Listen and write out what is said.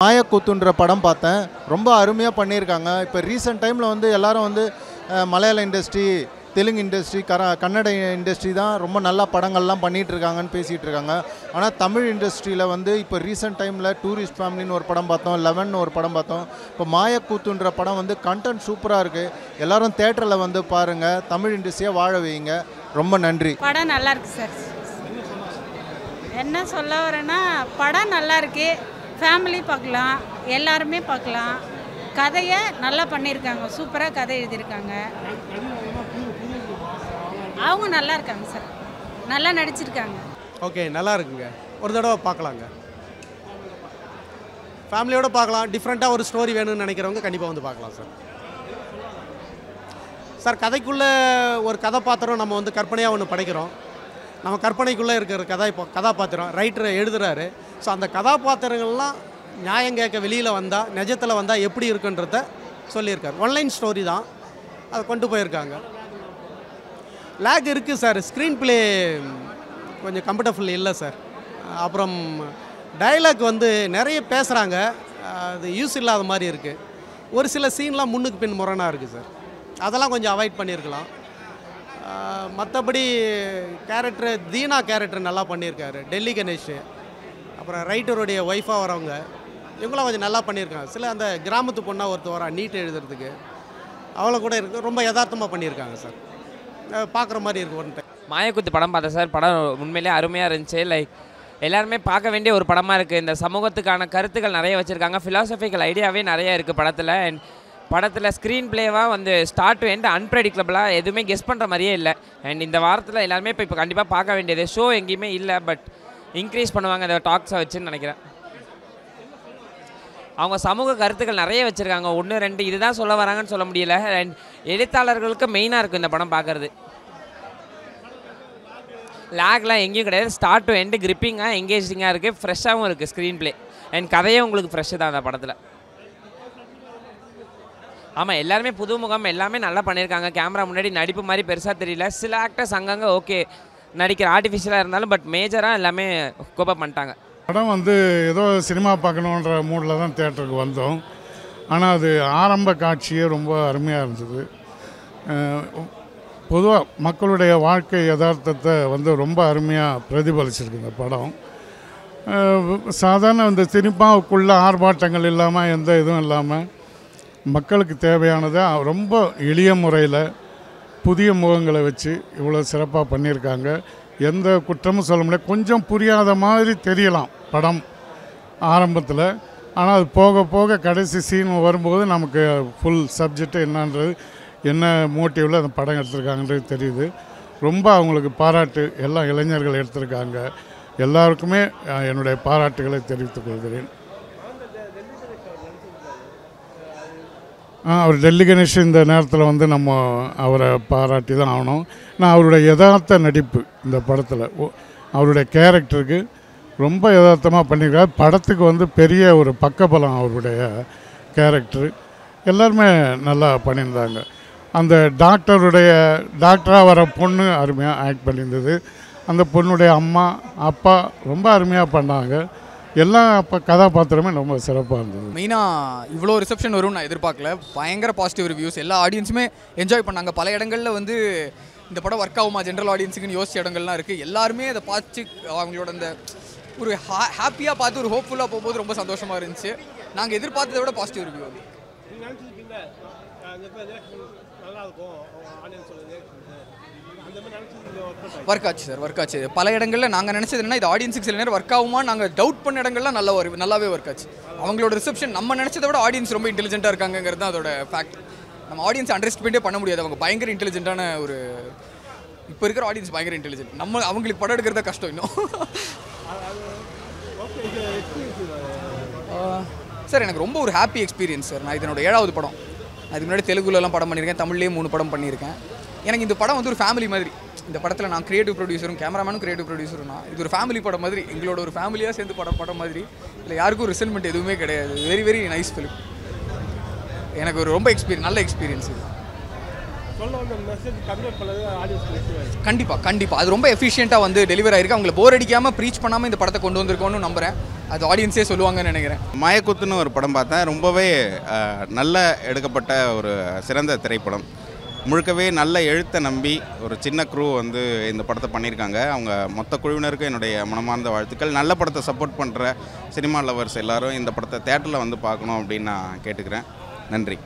மாயக்கூத்துன்ற படம் பார்த்தேன். ரொம்ப அருமையா பண்ணியிருக்காங்க. இப்போ ரீசெண்ட் டைமில் வந்து எல்லாரும் வந்து மலையாள industry, Telugu industry, Kannada industry தான் ரொம்ப நல்லா படங்கள்லாம் பண்ணிகிட்டு இருக்காங்கன்னு பேசிகிட்டு இருக்காங்க. ஆனால் தமிழ் இண்டஸ்ட்ரியில் வந்து இப்போ ரீசெண்ட் டைமில் டூரிஸ்ட் ஃபேமிலின்னு ஒரு படம் பார்த்தோம், 11 ஒரு படம் பார்த்தோம். இப்போ மாயக்கூத்துன்ற படம் வந்து கண்டென்ட் சூப்பராக இருக்குது. எல்லோரும் தேட்டரில் வந்து பாருங்கள், தமிழ் இண்டஸ்ட்ரியை வாழ வைங்க. ரொம்ப நன்றி. படம் நல்லா இருக்கு சார். என்ன சொல்ல வரேன்னா, படம் நல்லா இருக்கு, ஃபேமிலி பார்க்கலாம், எல்லாருமே பார்க்கலாம். கதையை நல்லா பண்ணியிருக்காங்க, சூப்பராக கதை எழுதியிருக்காங்க. அவங்க நல்லா இருக்காங்க சார், நல்லா நடிச்சிருக்காங்க. ஓகே, நல்லா இருக்குங்க. ஒரு தடவை பார்க்கலாங்க, ஃபேமிலியோடு பார்க்கலாம். டிஃப்ரெண்ட்டாக ஒரு ஸ்டோரி வேணும்னு நினைக்கிறவங்க கண்டிப்பாக வந்து பார்க்கலாம் சார். சார், கதைக்குள்ளே ஒரு கதாபாத்திரம் நம்ம வந்து கற்பனையாக ஒன்று படைக்கிறோம். நம்ம கற்பனைக்குள்ளே இருக்கிற கதாபாத்திரம் ரைட்டர் எழுதுகிறாரு. ஸோ அந்த கதாபாத்திரங்கள்லாம் நியாயம் கேட்க வெளியில் வந்தால், நிஜத்தில் வந்தால் எப்படி இருக்குன்றத சொல்லியிருக்காரு. ஒன்லைன் ஸ்டோரி தான், அதை கொண்டு போயிருக்காங்க. லேக் இருக்குது சார், ஸ்க்ரீன் ப்ளே கொஞ்சம் கம்ஃபர்டபுள் இல்லை சார். அப்புறம் டைலாக் வந்து நிறைய பேசுகிறாங்க, அது யூஸ் இல்லாத மாதிரி இருக்குது. ஒரு சில சீன்லாம் முன்னுக்கு பின் முரணாக இருக்குது சார், அதெல்லாம் கொஞ்சம் அவாய்ட் பண்ணியிருக்கலாம். மற்றபடி கேரக்டர், தீனா கேரக்டர் நல்லா பண்ணியிருக்காரு. டெல்லி கணேஷ், அப்புறம் ரைட்டருடைய ஒய்ஃபாக வரவங்க, இவங்களாம் கொஞ்சம் நல்லா பண்ணியிருக்காங்க. சில அந்த கிராமத்து பொண்ணாக ஒருத்தர் வரா நீட் எழுதுறதுக்கு, அவளை கூட இருக்குது, ரொம்ப யதார்த்தமாக பண்ணியிருக்காங்க சார். பார்க்குற மாதிரி இருக்குது ஒன் டைம். மாயக்கூத்து படம் பார்த்தேன் சார். படம் உண்மையிலே அருமையாக இருந்துச்சு. லைக் எல்லாருமே பார்க்க வேண்டிய ஒரு படமாக இருக்குது. இந்த சமூகத்துக்கான கருத்துக்கள் நிறைய வச்சுருக்காங்க, ஃபிலாசபிக்கல் ஐடியாவே நிறைய இருக்குது படத்தில். அண்ட் படத்தில் ஸ்க்ரீன் பிளேவாக வந்து ஸ்டார்ட் டு எண்ட் அன்பிரடிக்டபிளாக எதுவுமே கெஸ் பண்ணுற மாதிரியே இல்லை. அண்ட் இந்த வாரத்தில் எல்லாருமே இப்போ கண்டிப்பாக பார்க்க வேண்டியது. ஷோ எங்கேயுமே இல்லை, பட் இன்க்ரீஸ் பண்ணுவாங்க இந்த டாக்ஸை வச்சுன்னு நினைக்கிறேன். அவங்க சமூக கருத்துக்கள் நிறைய வச்சுருக்காங்க, 1 2 இதுதான் சொல்ல வராங்கன்னு சொல்ல முடியல. அண்ட் எழுத்தாளர்களுக்கு மெயினாக இருக்கும் இந்த படம் பார்க்குறது. லேக்லாம் எங்கேயும் கிடையாது, ஸ்டார்ட் டு எண்டு கிரிப்பிங்காக எங்கேஜிங்காக இருக்குது, ஃப்ரெஷ்ஷாகவும் இருக்குது ஸ்க்ரீன் பிளே. அண்ட் கதையே உங்களுக்கு ஃப்ரெஷ்ஷு தான் அந்த படத்தில். ஆமாம், எல்லாருமே புதுமுகம், எல்லாமே நல்லா பண்ணியிருக்காங்க. கேமரா முன்னாடி நடிப்பு மாதிரி பெருசாக தெரியல. சில ஆக்டர்ஸ் அங்கங்கே ஓகே நடிக்கிற ஆர்டிஃபிஷியலாக இருந்தாலும், பட் மேஜராக எல்லாமே கோப்பப் பண்ணிட்டாங்க. படம் வந்து ஏதோ சினிமா பார்க்கணுன்ற மூடில் தான் தேட்டருக்கு வந்தோம். ஆனால் அது ஆரம்ப காட்சியே ரொம்ப அருமையாக இருந்தது. பொதுவாக மக்களுடைய வாழ்க்கை யதார்த்தத்தை வந்து ரொம்ப அருமையாக பிரதிபலிச்சிருக்கு இந்த படம். சாதாரண இந்த சினிமாவுக்குள்ள ஆர்ப்பாட்டங்கள் இல்லாமல், எந்த இதுவும் இல்லாமல், மக்களுக்கு தேவையானதை ரொம்ப எளிய முறையில் புதிய முகங்களை வச்சு இவ்வளோ சிறப்பாக பண்ணியிருக்காங்க. எந்த குற்றமும் சொல்ல முடியாது. கொஞ்சம் புரியாத மாதிரி தெரியலாம் படம் ஆரம்பத்தில், ஆனால் அது போக போக கடைசி சீன் வரும்போது நமக்கு ஃபுல் சப்ஜெக்ட் என்னன்றது, என்ன மோட்டிவில் அந்த படம் எடுத்திருக்காங்கன்றது தெரியுது. ரொம்ப அவங்களுக்கு பாராட்டு எல்லா இளைஞர்கள் எடுத்திருக்காங்க. எல்லாருக்குமே என்னுடைய பாராட்டுகளை தெரிவித்துக் கொள்கிறேன். அவர் டெல்லி கணேஷ் இந்த நேரத்தில் வந்து நம்ம அவரை பாராட்டி தான் ஆகணும். நான் அவருடைய யதார்த்த நடிப்பு இந்த படத்தில், அவருடைய கேரக்டருக்கு ரொம்ப யதார்த்தமாக பண்ணியிருக்காரு. படத்துக்கு வந்து பெரிய ஒரு பக்கபலம் அவருடைய கேரக்டர். எல்லாருமே நல்லா பண்ணியிருந்தாங்க. அந்த டாக்டராக வர பொண்ணு அருமையாக ஆக்ட் பண்ணியிருந்தது. அந்த பொண்ணுடைய அம்மா அப்பா ரொம்ப அருமையாக பண்ணாங்க. எல்லா கதாபாத்திரமே ரொம்ப சிறப்பாக இருந்தது. மெயினாக இவ்வளோ ரிசப்ஷன் வரும்னு நான் எதிர்பார்க்கல. பயங்கர பாசிட்டிவ் ரிவ்யூஸ், எல்லா ஆடியன்ஸுமே என்ஜாய் பண்ணாங்க. பல இடங்களில் வந்து இந்த படம் ஒர்க் ஆகுமா ஜென்ரல் ஆடியன்ஸுக்குன்னு யோசிச்ச இடங்கள்லாம் இருக்குது. எல்லாருமே அதை பார்த்து அவங்களோட அந்த ஒரு ஹாப்பியாக பார்த்து ஒரு ஹோப்ஃபுல்லாக போகும்போது ரொம்ப சந்தோஷமாக இருந்துச்சு. நாங்கள் எதிர்பார்த்ததை விட பாசிட்டிவ் ரிவ்யூ அது. ஒர்க் ஆச்சு சார், ஒர்க் ஆச்சு. பல இடங்களில் நாங்கள் நினச்சது என்னன்னா, இது ஆடியன்ஸுக்கு சில நேரம் ஒர்க் ஆகுமா நாங்கள் டவுட் பண்ண இடங்கள்லாம் நல்லாவே ஒர்க் ஆச்சு. அவங்களோட ரிசப்ஷன் நம்ம நினச்சதை விட ஆடியன்ஸ் ரொம்ப இன்டெலிஜென்ட்டாக இருக்காங்கிறது தான் அதோட ஃபேக்ட். நம்ம ஆடியன்ஸ் அண்டர்ஸ்டாண்டே பண்ண முடியாது. அவங்க பயங்கர இன்டெலிஜென்ட்டான ஒரு, இப்போ இருக்கிற ஆடியன்ஸ் பயங்கர இன்டெலிஜென்ட். நம்ம அவங்களுக்கு படம் எடுக்கிறத கஷ்டம் இன்னும். சார், எனக்கு ரொம்ப ஒரு ஹாப்பி எக்ஸ்பீரியன்ஸ் சார். நான் இதனோட 7வது படம். அதுக்கு முன்னாடி தெலுங்குலலாம் படம் பண்ணியிருக்கேன், தமிழ்லேயும் 3 படம் பண்ணியிருக்கேன். எனக்கு இந்த படம் வந்து ஒரு ஃபேமிலி மாதிரி. இந்த படத்தில் நான் கிரியேட்டிவ் ப்ரொடியூசரும் கேமராமேனும் கிரியேட்டிவ் ப்ரொடியூசரும் நான். இது ஒரு ஃபேமிலி படம் மாதிரி, எங்களோட ஒரு ஃபேமிலியாக சேர்ந்து படம் மாதிரி. இல்லை யாருக்கும் ரிசல்மெண்ட் எதுவுமே கிடையாது. Very very nice film. எனக்கு ஒரு ரொம்ப நல்ல எக்ஸ்பீரியன்ஸ் இது. கண்டிப்பாக அது ரொம்ப எஃபிஷியண்ட்டாக வந்து டெலிவரி ஆயிருக்கு. அவங்களை போர் அடிக்காமல் ப்ரீச் பண்ணாமல் இந்த படத்தை கொண்டு வந்திருக்கோன்னு நம்புகிறேன். அது ஆடியன்ஸே சொல்லுவாங்கன்னு நினைக்கிறேன். மயக்குத்துன்னு ஒரு படம் பார்த்தேன். ரொம்பவே நல்ல எடுக்கப்பட்ட ஒரு சிறந்த திரைப்படம். முழுக்கவே நல்ல எழுத்தை நம்பி ஒரு சின்ன க்ரூ வந்து இந்த படத்தை பண்ணியிருக்காங்க. அவங்க மொத்த குழுவினருக்கு என்னுடைய மனமார்ந்த வாழ்த்துக்கள். நல்ல படத்தை சப்போர்ட் பண்ணுற சினிமா லவர்ஸ் எல்லாரும் இந்த படத்தை தேட்டரில் வந்து பார்க்கணும் அப்படின்னு நான் கேட்டுக்கிறேன். நன்றி.